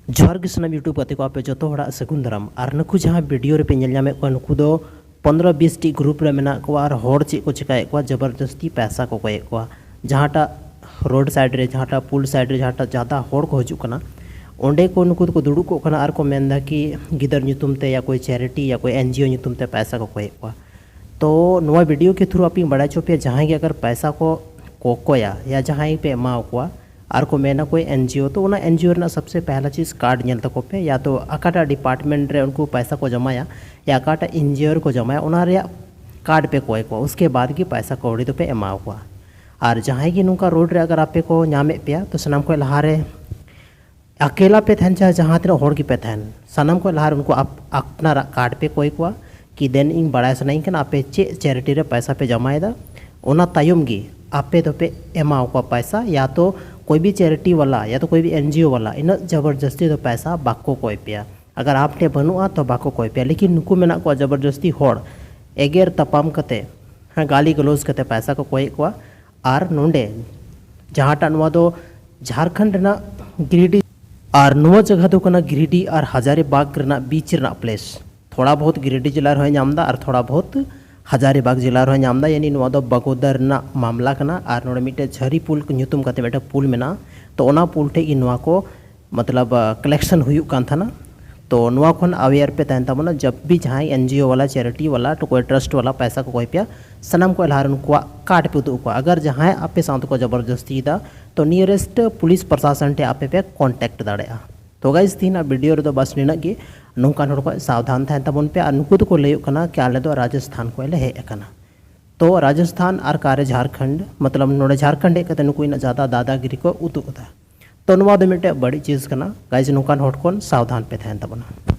जोहार गे सनाम यूट्यूब गाते को आपे जो सगुन दाराम और नुकु जहाँ वीडियो रे पे नामे नुकु दो 15-20 टी ग्रुप रे मेना को और होड़ चे को चिकाए को जबरदस्ती पैसा को कोए को जहाँटा रोड साइड रे जहाँटा पुल साइड रे जहाँटा ज़्यादा होड़ को हजु कना ओंडे को नुकु को दुड़ू को कना और को मेनदा कि गिदर ᱧᱩᱛᱩᱢ ते या कोई चैरिटी या कोई एनजीओ ᱧᱩᱛᱩᱢ ते पैसा को कोए को। तो नवा वीडियो के थ्रू आप बड़ा चो पे जहाँ के अगर पैसा को कोया या जहाँ पे एमा को और को मेना कोई एनजीओ तो उना एनजीओ ना सबसे पहला चीज़ कार्ड नेल तको पे या तो अकाटा डिपार्टमेंट रे उनको पैसा को जमाया या अकाटा एनजीओ को जमाया उना रे कार्ड पे कोई को उसके बाद की पैसा कौड़ी तो पे एमा हुआ। और जहाँ की नुका रोड रे अगर आपे को नामे पे तो सनाम को लहारे अकेला पे थन चाहे जहाँ तीन होड़ की पे थन सनाम को लहार उनको आप अपना कार्ड पे कोई को कि देन इन बड़ा सनाई के आपे चे चैरिटी रे पैसा पे जमाएदा उना तायुम गी आपे तो पे एमा को पैसा या तो कोई भी चैरिटी वाला या तो कोई भी एनजीओ वाला इन जबरदस्ती तो पैसा बाको कोई पे अगर आपने बनुआ तो बाको कोई पे लेकिन नुकु मेना को जबरदस्ती होड़ एगेर तपाम कते हाँ गाली गलोज कते पैसा को कोई को और नोंडे जहाँटा नुआ दो झारखंड ना गिरिडीह और नुआ जगह दो कना गिरिडीह और हजारीबाग रना बीच रना प्लेस थोड़ा बहुत गिरिडीह जिला रहे नामदा और थोड़ा बहुत हजारीबाग जिला रहे नामदा यानी नुआ दो बगोदर ना मामला कना और नोडे मिटे झरी पुल को ᱧᱩᱛᱩᱢ कते बेटा पुल मेना तो ओना पुल ठे नुआ को मतलब कलेक्शन हुई कान था ना। तो नुआ खन अवेयर पे तहन तमना जब भी जहाँ एनजीओ वाला चैरिटी वाला तो कोई ट्रस्ट वाला पैसा को कोई पे सनम को लहार उनको कार्ड पे उदुक को अगर जहाँ आपे साथ को जबरदस्ती दा तो नियरेस्ट पुलिस प्रशासन टे आपे पे कांटेक्ट दाड़ेया। तो गाइस तीना वीडियो रे तो बस निना गे नौकान होड़ को सावधान था तबन पे नुकु तो को लयो कना कि आले दो राजस्थान को ले हे कना। तो राजस्थान और कार्य झारखंड मतलब नोड़े झारखंड कते नुकु इन ज़्यादा दादागिरी को उदुक दा तो नुआ दो मिटे बड़ी चीज़ कना गाइस नौकान होड़ को सावधान पे था तबना।